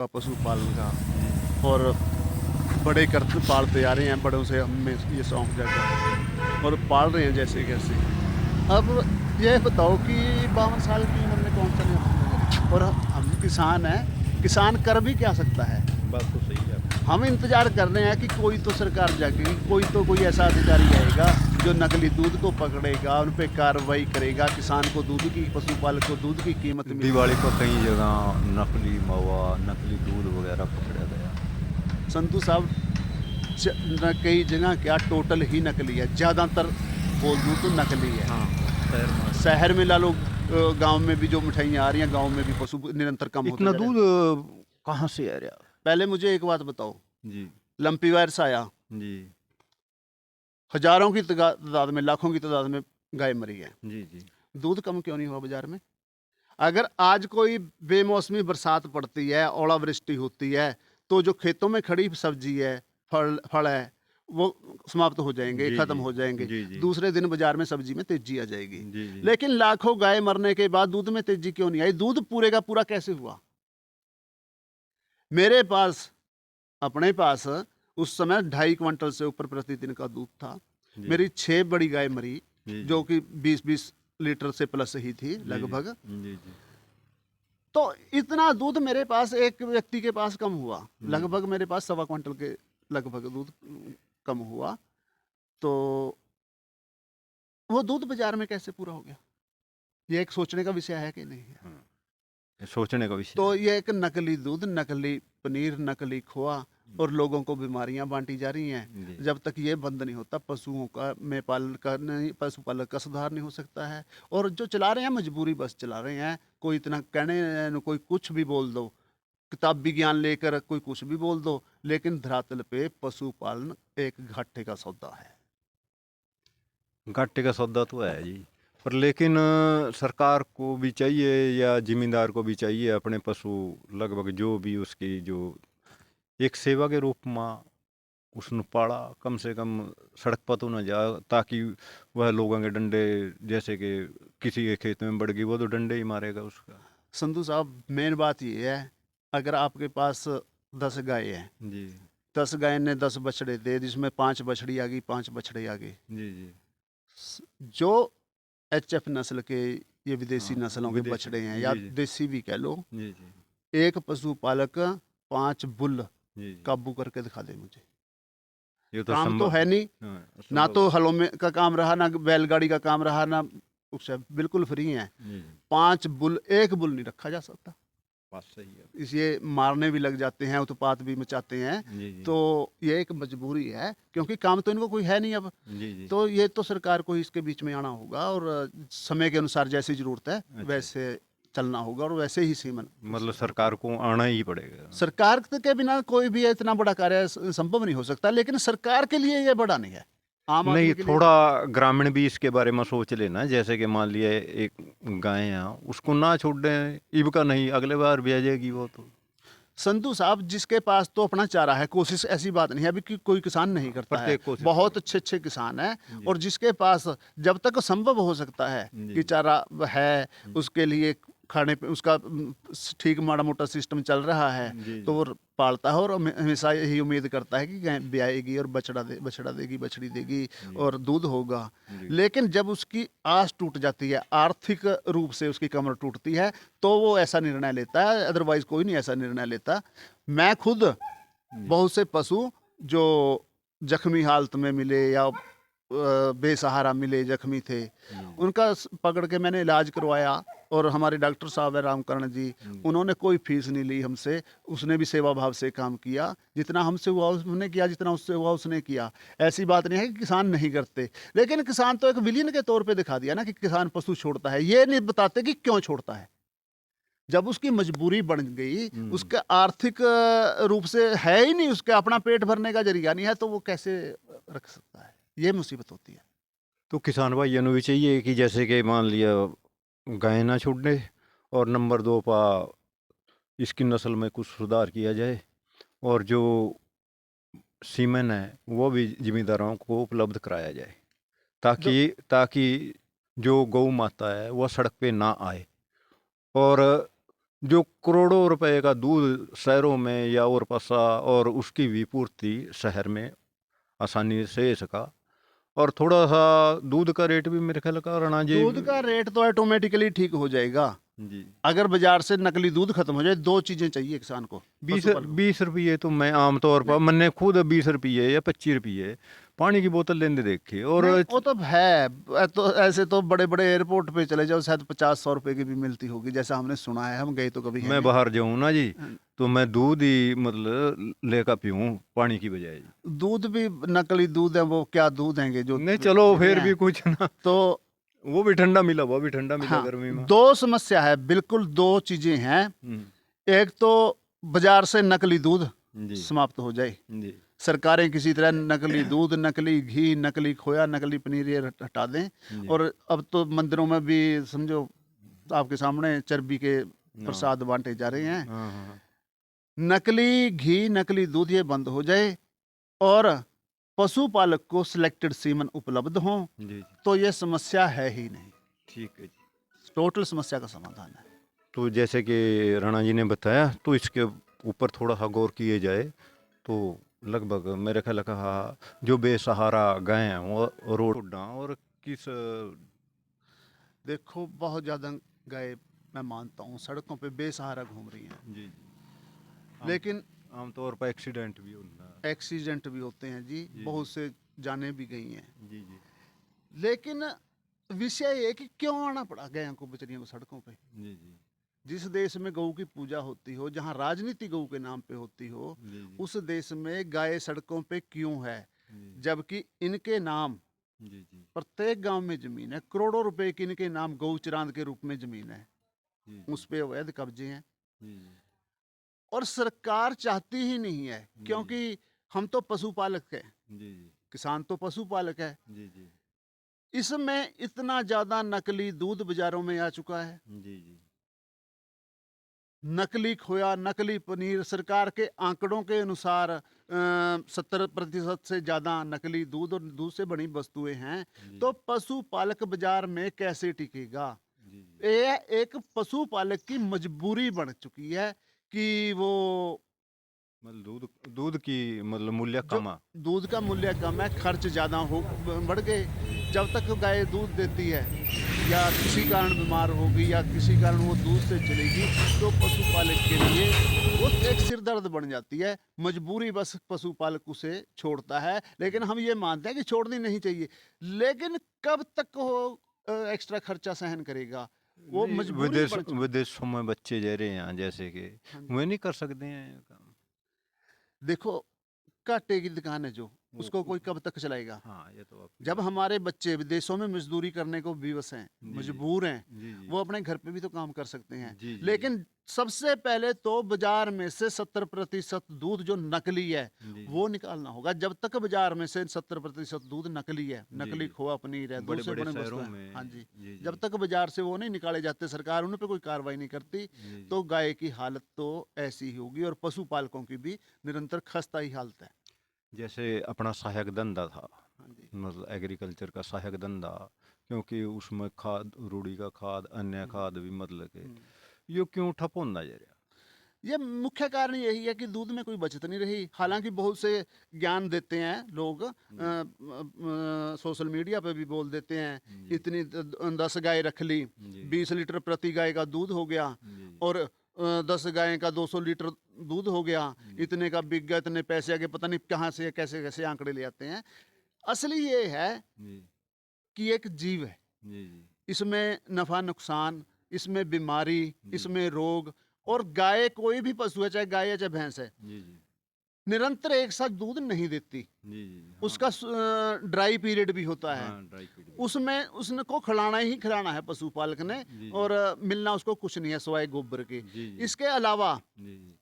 का पशुपालन का, और बड़े करते पालते आ रहे हैं, बड़ों से हमें ये शौक जागा और पाल रहे हैं जैसे कैसे। अब ये बताओ कि 52 साल की उम्र में कौन सा नहीं अपना, और हम किसान हैं, किसान कर भी क्या सकता है। बात तो सही है। हम इंतजार कर रहे हैं कि कोई तो सरकार जागेगी, कोई ऐसा अधिकारी आएगा जो नकली दूध को पकड़ेगा, उन पे कार्रवाई करेगा, किसान को दूध की, पशुपालक को दूध की कीमत मिलेगी। दिवाली पर कई जगह नकली मवा, नकली दूध वगैरह पकड़ा गया। संतू साहब, कई जगह क्या टोटल ही नकली है, ज़्यादातर बोल दूँ तो नकली है। हाँ, शहर में ला लो, गांव में भी जो मिठाइयाँ आ रही हैं, गांव में भी पशु निरंतर कम होता इतना जा रहा है। दूध कहाँ से आ रहा? पहले मुझे एक बात बताओ, जी लंपी वायरस आया, जी हजारों की तादाद में, लाखों की तादाद में गाय मरी है, जी जी दूध कम क्यों नहीं हुआ बाजार में। अगर आज कोई बेमौसमी बरसात पड़ती है, ओलावृष्टि होती है, तो जो खेतों में खड़ी सब्जी है, फल है, वो समाप्त हो जाएंगे, जी खत्म जी हो जाएंगे। जी जी दूसरे दिन बाजार में सब्जी में तेजी आ जाएगी। जी जी लेकिन लाखों गाय मरने के बाद दूध में तेजी क्यों नहीं आई? दूध पूरे का पूरा कैसे हुआ? मेरे पास, अपने पास उस समय 2.5 क्विंटल से ऊपर प्रतिदिन का दूध था। जी मेरी 6 बड़ी गाय मरी, जी जो कि 20-20 लीटर से प्लस ही थी जी लगभग। जी जी तो इतना दूध मेरे पास एक व्यक्ति के पास कम हुआ, लगभग मेरे पास 1.25 क्विंटल के लगभग दूध कम हुआ। तो वो दूध बाजार में कैसे पूरा हो गया? ये एक सोचने का विषय है कि नहीं है? हाँ, ये सोचने का विषय तो है। ये एक नकली दूध, नकली पनीर, नकली खोआ, और लोगों को बीमारियां बांटी जा रही हैं। जी जब तक ये बंद नहीं होता, पशुओं का में पालन का नहीं, पशुपालक का सुधार नहीं हो सकता है। और जो चला रहे हैं मजबूरी बस चला रहे हैं, कोई इतना कहने, कोई कुछ भी बोल दो, किताबी ज्ञान लेकर कोई कुछ भी बोल दो, लेकिन धरातल पे पशुपालन एक घाटे का सौदा है। घाटे का सौदा तो है जी, पर लेकिन सरकार को भी चाहिए या जिम्मेदार को भी चाहिए अपने पशु लगभग जो भी उसकी जो एक सेवा के रूप में उसने पाला, कम से कम सड़क पर तो न जा, ताकि वह लोगों के डंडे, जैसे कि किसी के खेत में बढ़ गई वो तो डंडे ही मारेगा उसका। संधू साहब, मेन बात ये है, अगर आपके पास 10 गाय हैं, जी 10 गाय ने 10 बछड़े दे, जिसमें 5 बछड़ी आ गई, 5 बछड़े आ गए। जी जी जो HF नस्ल के, ये विदेशी हाँ, नस्लों के विदेशी, बछड़े हैं, या जी जी देसी भी कह लो, जी जी एक पशुपालक 5 बुल जी जी, काबू करके दिखा दे मुझे। ये तो काम तो संभव, है नहीं, हाँ, ना संभव तो है। हलों में का काम रहा, ना बैलगाड़ी का काम रहा, ना उससे बिल्कुल फ्री है। जी जी 5 बुल, एक बुल नहीं रखा जा सकता। बात सही है। इसलिए मारने भी लग जाते हैं, उत्पात भी मचाते हैं। जी जी तो ये एक मजबूरी है, क्योंकि काम तो इनको कोई है नहीं अब। जी जी तो ये तो सरकार को ही इसके बीच में आना होगा, और समय के अनुसार जैसी जरूरत है अच्छा, वैसे चलना होगा, और वैसे ही सीमन मतलब सरकार को आना ही पड़ेगा। सरकार के बिना कोई भी इतना बड़ा कार्य संभव नहीं हो सकता। लेकिन सरकार के लिए ये बड़ा नहीं है, आम नहीं, आदमी के लिए थोड़ा ग्रामीण भी इसके बारे में सोच लेना, जैसे कि मान लिया एक गाय है, उसको ना छोड़ दें, इब का नहीं अगले बार भी आ जाएगी वो तो। संधू साहब, जिसके पास तो अपना चारा है, कोशिश ऐसी बात नहीं है अभी कि कोई किसान नहीं करता है, प्रत्येक कोशिश बहुत करो। अच्छे अच्छे किसान हैं। जी और जिसके पास जब तक संभव हो सकता है जी कि चारा है, जी उसके लिए खाने पे उसका ठीक माड़ा मोटा सिस्टम चल रहा है, जी तो वो पालता है, और हमेशा यही उम्मीद करता है कि गाय ब्याएगी और बछड़ा देगी, बछड़ी देगी, जी और दूध होगा। जी लेकिन जब उसकी आस टूट जाती है, आर्थिक रूप से उसकी कमर टूटती है, तो वो ऐसा निर्णय लेता है, अदरवाइज कोई नहीं ऐसा निर्णय लेता। मैं खुद जी बहुत से पशु जो जख्मी हालत में मिले, या बेसहारा मिले, जख्मी थे, जी उनका पकड़ के मैंने इलाज करवाया। और हमारे डॉक्टर साहब है रामकरण जी, जी उन्होंने कोई फीस नहीं ली हमसे। उसने भी सेवा भाव से काम किया, जितना हमसे हुआ उसने किया, जितना उससे हुआ उसने किया। ऐसी बात नहीं है कि किसान नहीं करते, लेकिन किसान तो एक विलीन के तौर पे दिखा दिया ना कि किसान पशु छोड़ता है, ये नहीं बताते कि क्यों छोड़ता है। जब उसकी मजबूरी बन गई, उसके आर्थिक रूप से है ही नहीं, उसके अपना पेट भरने का जरिया नहीं है, तो वो कैसे रख सकता है? ये मुसीबत होती है। तो किसान भाइयों ने भी चाहिए कि जैसे कि मान लिया गाय ना छूटे, और नंबर 2 पा इसकी नस्ल में कुछ सुधार किया जाए, और जो सीमेन है वो भी जिम्मेदारों को उपलब्ध कराया जाए, जो ताकि ताकि जो गौ माता है वह सड़क पे ना आए। और जो करोड़ों रुपए का दूध शहरों में या और पसा और उसकी भी पूर्ति शहर में आसानी से सका। और थोड़ा सा दूध का रेट भी मेरे ख्याल का राणा जी। दूध का रेट तो ऑटोमेटिकली ठीक हो जाएगा जी अगर बाजार से नकली दूध खत्म हो जाए। दो चीजें चाहिए किसान को, बीस पशुपालक को। 20 रुपये तो मैं आमतौर पर मैंने खुद 20 रुपये या 25 रुपये पानी की बोतल लेने देखे। और नहीं, वो तो है। तो ऐसे तो बड़े बड़े एयरपोर्ट पे चले जाओ, शायद 50-100 रुपए की भी मिलती होगी, जैसा हमने सुना है। हम गए तो कभी है मैं नहीं। बाहर जाऊँ ना जी, हाँ। तो मैं दूध ही मतलब लेकर पीऊँ पानी की बजाय। दूध भी नकली दूध है, वो क्या दूध हैंगे जो नहीं चलो देते फिर हैं। भी कुछ ना, तो वो भी ठंडा मिला, वो भी ठंडा मिला हाँ, गर्मी में। दो समस्या है, बिल्कुल दो चीजें हैं। एक तो बाजार से नकली दूध जी समाप्त हो जाए, जी सरकारें किसी तरह नकली दूध, नकली घी, नकली खोया, नकली पनीर ये हटा दें। जी। और अब तो मंदिरों में भी समझो आपके सामने चर्बी के प्रसाद बांटे जा रहे हैं। हाँ हाँ नकली घी, नकली दूध ये बंद हो जाए और पशुपालक को सिलेक्टेड सीमन उपलब्ध हो, जी जी तो ये समस्या है ही नहीं। ठीक है जी। टोटल समस्या का समाधान है। तो जैसे कि राणा जी ने बताया, तो इसके ऊपर थोड़ा सा गौर किए जाए तो लगभग मेरे ख्याल का जो बेसहारा गाय हैं वो रोड और किस देखो, बहुत ज्यादा गाय मैं मानता हूँ सड़कों पे बेसहारा घूम रही हैं, जी जी लेकिन आमतौर पर एक्सीडेंट भी होता है। एक्सीडेंट भी होते हैं जी, जी, बहुत से जाने भी गई हैं। जी जी लेकिन विषय ये है कि क्यों आना पड़ा गायों को, बचरियों को सड़कों पे। जी जी जिस देश में गऊ की पूजा होती हो, जहाँ राजनीति गऊ के नाम पे होती हो, जी जी उस देश में गाय सड़कों पे क्यों है? जी जबकि इनके नाम जी जी प्रत्येक गांव में जमीन है, करोड़ों रुपए की इनके नाम गौचरांद के रूप में जमीन है, जी उस पे अवैध कब्जे हैं। जी और सरकार चाहती ही नहीं है, जी क्योंकि हम तो पशुपालक हैं, जी जी किसान तो पशुपालक है। जी जी इसमें इतना ज्यादा नकली दूध बाजारों में आ चुका है, जी जी नकली खोया, नकली पनीर। सरकार के आंकड़ों के अनुसार 70% से ज्यादा नकली दूध और दूध से बनी वस्तुएं हैं। तो पशुपालक बाजार में कैसे टिकेगा? जी ये एक पशुपालक की मजबूरी बन चुकी है कि वो मतलब दूध दूध की मतलब मूल्य जो कमा। दूध का मूल्य कम है, खर्च ज़्यादा हो बढ़ गए। जब तक गाय दूध देती है या किसी कारण बीमार होगी या किसी कारण वो दूध से चलेगी, तो पशुपालक के लिए वो एक सिर दर्द बन जाती है। मजबूरी बस पशुपालक उसे छोड़ता है, लेकिन हम ये मानते हैं कि छोड़नी नहीं चाहिए। लेकिन कब तक वो एक्स्ट्रा खर्चा सहन करेगा? वो नहीं, मजबूरी बन चुकी। विदेशों में बच्चे जा रहे हैं यहाँ, जैसे कि हाँ जी। वे नहीं कर सकते हैं ये काम। देखो, कांटे की दुकान है जो, वो उसको कोई कब तक चलाएगा? हाँ, ये तो आपकी जब बात हमारे बच्चे विदेशों में मजदूरी करने को विवश हैं, जी, मजबूर हैं, जी, जी, वो अपने घर पे भी तो काम कर सकते हैं। जी, जी, लेकिन सबसे पहले तो बाजार में से 70% दूध जो नकली है जी, वो निकालना होगा। जब तक बाजार में से 70% दूध नकली है, जी, नकली जी, खोआ पनीर है, दूध से बड़े-बड़े बने शहरों वस्तुएं, में। हाँ जी, जी, जी, जब तक बाजार से वो नहीं निकाले जाते, सरकार उन पे कोई कार्रवाई नहीं करती, जी, जी। तो गाय की हालत तो ऐसी ही होगी और पशुपालकों की भी निरंतर खस्ता ही हालत है। जैसे अपना सहायक धंधा था, हाँ जी। मतलब एग्रीकल्चर का सहायक धंधा, क्योंकि उसमें खाद, रूढ़ी का खाद, अन्य हम्म, खाद भी मतलब के हम्म। यो क्यों ठप होना जा रहा? ये मुख्य कारण यही है कि दूध में कोई बचत नहीं रही। हालांकि बहुत से ज्ञान देते हैं लोग, सोशल मीडिया पे भी बोल देते हैं, जी, इतनी 10 गाय रख ली, जी, 20 लीटर प्रति गाय का दूध हो गया, जी, और 10 गाय का 200 लीटर दूध हो गया, इतने का बिक गया, इतने पैसे आ गए। पता नहीं कहाँ से कैसे कैसे आंकड़े ले आते हैं। असली ये है जी, कि एक जीव है, जी, जी, इसमें नफा नुकसान, इसमें बीमारी, जी, इसमें रोग। और गाय कोई भी पशु है, चाहे गाय है चाहे भैंस है, जी, जी, निरंतर एक साथ दूध नहीं देती। जी, जी, हाँ, उसका ड्राई पीरियड भी होता है, हाँ, ड्राई फीड भी। उसमें उसने को खिलाना ही खिलाना है पशुपालक ने। जी, जी, और मिलना उसको कुछ नहीं है सिवाय गोबर के। जी, जी, इसके अलावा जी, जी,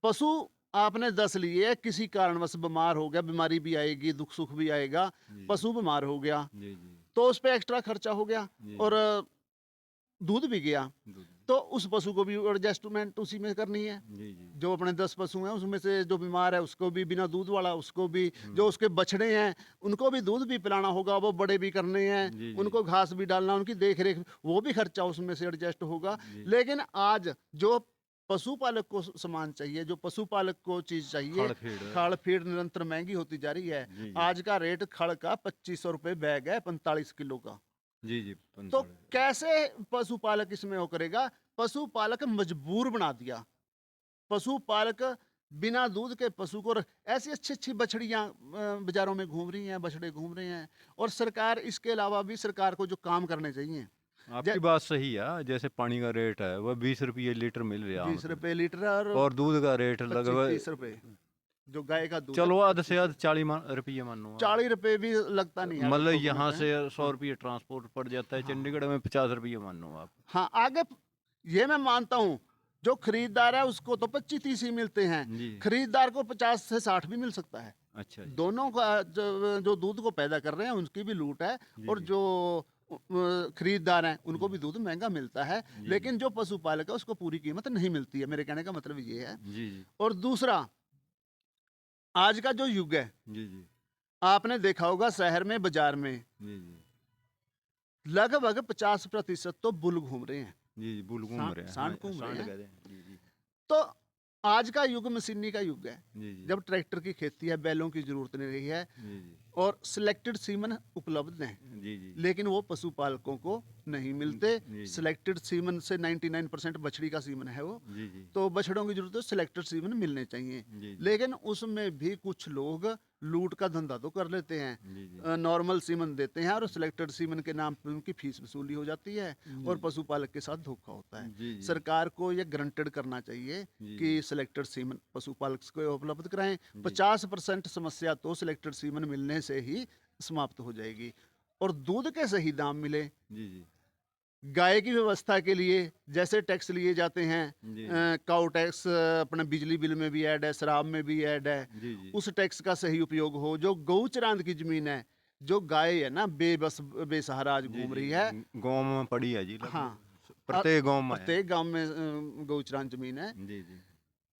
पशु आपने 10 लिए, किसी कारणवश बीमार हो गया, बीमारी भी आएगी, दुख सुख भी आएगा, जी, पशु बीमार हो गया जी, जी, तो उस पर एक्स्ट्रा खर्चा हो गया जी, और दूध भी गया। दूध। तो उस पशु को भी एडजस्टमेंट उसी में करनी है। जी जी जो अपने 10 पशु हैं उसमें से जो बीमार है उसको भी, बिना दूध वाला उसको भी, हम्म। जो उसके बछड़े हैं उनको भी दूध भी पिलाना होगा, वो बड़े भी करने हैं, जी, जी। उनको घास भी डालना, उनकी देख रेख, वो भी खर्चा उसमें से एडजस्ट होगा। जी। लेकिन आज जो पशुपालक को सामान चाहिए, जो पशुपालक को चीज चाहिए, खड़ फेड़ खड़ फीड निरंतर महंगी होती जा रही है। जी जी आज का रेट खड़ का 2500 रुपये बैग है 45 किलो का। जी जी तो 45 कैसे पशुपालक इसमें वो करेगा? पशुपालक मजबूर बना दिया। पशुपालक बिना दूध के पशु को ऐसी अच्छी बछड़ियां बाजारों में घूम रही हैं, बछड़े घूम रहे हैं। और सरकार, इसके अलावा भी सरकार को जो काम करने चाहिए, आपकी बात सही है। जैसे पानी का रेट है वह 20 रुपये लीटर मिल रहा है 20 रुपये लीटर और और दूध का रेट 25-30 लगभग रुपये जो गाय का दूध चलो है, आध से आध 40 रुपये मानो आप। 40 रुपये भी लगता नहीं है। मतलब अगर थोक यहाँ में से कहें। 100 रुपये ट्रांसपोर्ट पड़ जाता है, हाँ। चंडीगढ़ में 50 रुपये मानो आप। हाँ, आगे ये मैं मानता हूँ, जो खरीदार है उसको तो 25-30 ही मिलते हैं, जी खरीदार को 50 से 60 भी मिल सकता है। अच्छा जी दोनों का जो दूध को पैदा कर रहे हैं उनकी भी लूट है, जी, और जी। जो खरीदार हैं उनको भी दूध महंगा मिलता है। जी, लेकिन जो पशुपालक है उसको पूरी कीमत नहीं मिलती है, मेरे कहने का मतलब ये है। जी जी और दूसरा, आज का जो युग है, जी जी आपने देखा होगा शहर में, बाजार में जी जी लगभग 50% तो बुल घूम रहे हैं, जी जी बुल घूम सांड- रहे हैं। सांड हाँ, घूम रहे सांड हैं। कहते हैं। जी जी तो आज का युग मशीनी का युग है। जी जी जब ट्रैक्टर की खेती है, बैलों की जरूरत नहीं रही है, जी जी और सिलेक्टेड सीमन उपलब्ध हैं, जी जी लेकिन वो पशुपालकों को नहीं मिलते। जी, जी। सिलेक्टेड सीमन से 99% बछड़ी का सीमन है वो, जी जी तो बछड़ों की जरूरत है, सिलेक्टेड सीमन मिलने चाहिए। जी जी लेकिन उसमें भी कुछ लोग लूट का धंधा तो कर लेते हैं, जी जी नॉर्मल सीमन देते हैं और सिलेक्टेड सीमन के नाम पर उनकी फीस वसूली हो जाती है, और पशुपालक के साथ धोखा होता है। जी जी सरकार को ये गारंटेड करना चाहिए जी, कि सिलेक्टेड सीमन पशुपालक को उपलब्ध कराएं। 50% समस्या तो सिलेक्टेड सीमन मिलने से ही समाप्त हो जाएगी। और दूध के सही दाम मिले। जी जी गाय की व्यवस्था के लिए जैसे टैक्स लिए जाते हैं, जी काउ टैक्स अपने बिजली बिल में भी ऐड है, शराब में भी ऐड है, जी जी उस टैक्स का सही उपयोग हो। जो गौ चरांद की जमीन है, जो गाय है ना बेबस बेसहारा आज जी, घूम जी, रही है, गाँव में पड़ी है जी लगभग। हाँ, प्रत्येक गाँव में है। प्रत्येक गांव में गौ चरांद जमीन है, जी जी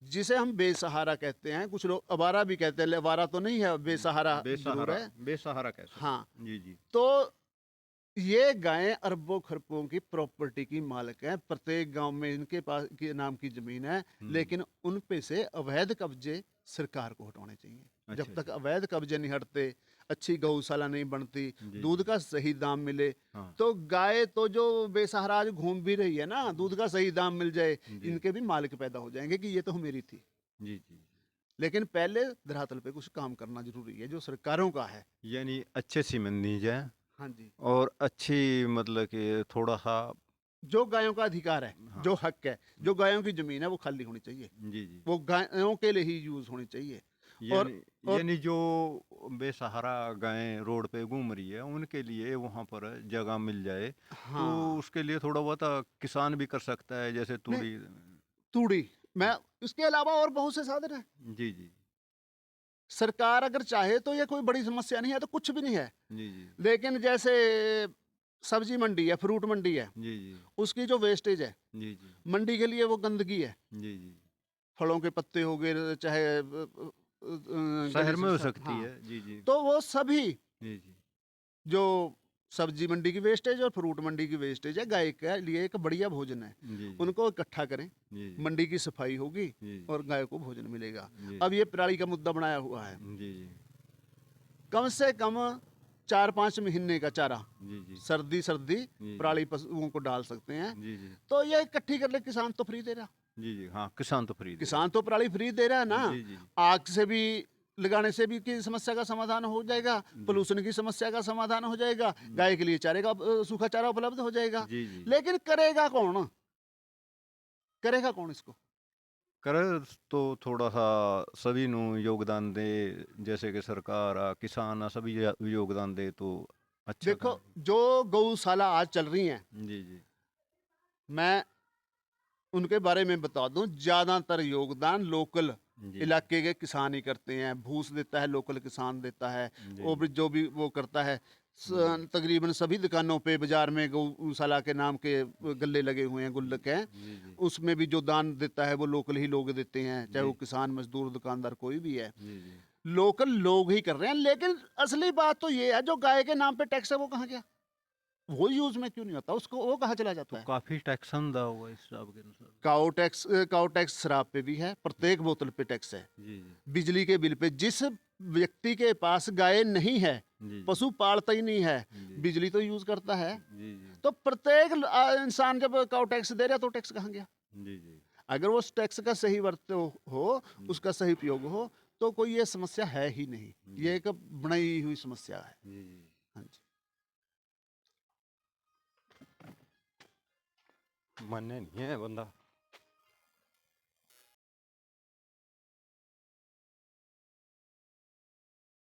जिसे हम बेसहारा कहते हैं, कुछ लोग अवारा भी कहते हैं। अवारा तो नहीं है, बेसहारा जरूर बेसहारा है। बेसहारा कैसे? हाँ, जी जी तो ये गायें अरबों खरबों की प्रॉपर्टी की मालिक हैं। प्रत्येक गांव में इनके पास के नाम की जमीन है, लेकिन उन पे से अवैध कब्जे सरकार को हटाने चाहिए। अच्छा, जब तक अवैध कब्जे नहीं हटते, अच्छी गौशाला नहीं बनती, जी। दूध का सही दाम मिले, हाँ तो गाय तो जो बेसहारा आज घूम भी रही है ना, दूध का सही दाम मिल जाए, जी। इनके भी मालिक पैदा हो जाएंगे कि ये तो मेरी थी। जी जी लेकिन पहले धरातल पे कुछ काम करना जरूरी है, जो सरकारों का है। यानी अच्छे सीमेंट दी जाए हाँ जी, और अच्छी मतलब कि थोड़ा सा जो गायों का अधिकार है, हाँ। जो हक है, जो गायों की जमीन है वो खाली होनी चाहिए, जी जी वो गायों के लिए ही यूज होनी चाहिए। और यानी जो बेसहारा गायें रोड पे घूम रही है उनके लिए वहाँ पर जगह मिल जाए तो हाँ, उसके लिए थोड़ा बहुत किसान भी कर सकता है, जैसे तूड़ी। तूड़ी, मैं इसके अलावा और बहुत से साधन है। जी जी सरकार अगर चाहे तो ये कोई बड़ी समस्या नहीं है, तो कुछ भी नहीं है। जी जी लेकिन जैसे सब्जी मंडी है, फ्रूट मंडी है, जी जी उसकी जो वेस्टेज है, जी जी मंडी के लिए वो गंदगी है। जी जी फलों के पत्ते हो गए, चाहे शहर में हो हाँ, सकती है। जी जी तो वो सभी जी जी जो सब्जी मंडी की वेस्टेज और फ्रूट मंडी की वेस्टेज है, गाय के लिए एक बढ़िया भोजन है। जी जी उनको इकट्ठा करें, जी जी मंडी की सफाई होगी जी और गाय को भोजन मिलेगा। जी अब ये पराली का मुद्दा बनाया हुआ है, जी जी कम से कम 4-5 महीने का चारा जी जी सर्दी जी। पराली पशुओं को डाल सकते हैं। जी जी तो ये इकट्ठी कर ले, किसान तो फ्री दे रहा, जी जी हाँ किसान तो फ्री किसान तो पराली फ्री दे रहा है ना। जी जी आग से भी लगाने से भी की समस्या का समाधान हो जाएगा, पोल्यूशन की समस्या का समाधान हो जाएगा, गाय के लिए चारे का सूखा चारा उपलब्ध हो जाएगा। जी जी लेकिन करेगा कौन? करेगा कौन इसको? करे तो थोड़ा सा सभी नु योगदान दे, जैसे कि सरकार आ किसान आ सभी योगदान दे तो अच्छा देखो, काम। जो गौशाला आज चल रही हैं, जी जी मैं उनके बारे में बता दूं, ज्यादातर योगदान लोकल जी इलाके के किसान ही करते हैं। भूस देता है लोकल किसान देता है, जी वो भी जो भी वो करता है। तकरीबन सभी दुकानों पे बाजार में गौशाला के नाम के गल्ले लगे हुए हैं, गुल्लक हैं। जी जी उसमें भी जो दान देता है वो लोकल ही लोग देते हैं, चाहे वो जी। किसान, मजदूर, दुकानदार कोई भी है। जी जी। लोकल लोग ही कर रहे हैं। लेकिन असली बात तो ये है, जो गाय के नाम पे टैक्स है वो कहाँ गया? वो यूज में क्यों नहीं होता? उसको वो कहाँ चला जाता तो है? काफी टैक्स दा हुआ इस हिसाब के अनुसार। काउ टैक्स शराब पे भी है, प्रत्येक बोतल पे टैक्स है। जी जी बिजली के बिल पे, जिस व्यक्ति के पास गाय नहीं है, जी पशु पालता ही नहीं है, जी बिजली तो यूज करता है। जी जी तो प्रत्येक इंसान जब काउ टैक्स दे रहा है तो टैक्स कहाँ गया? जी जी अगर वो उस टैक्स का सही वर्त हो, उसका सही उपयोग हो, तो कोई ये समस्या है ही नहीं। ये एक बनाई हुई समस्या है। जी जी। हाँ जी। मान्य नहीं है बंदा।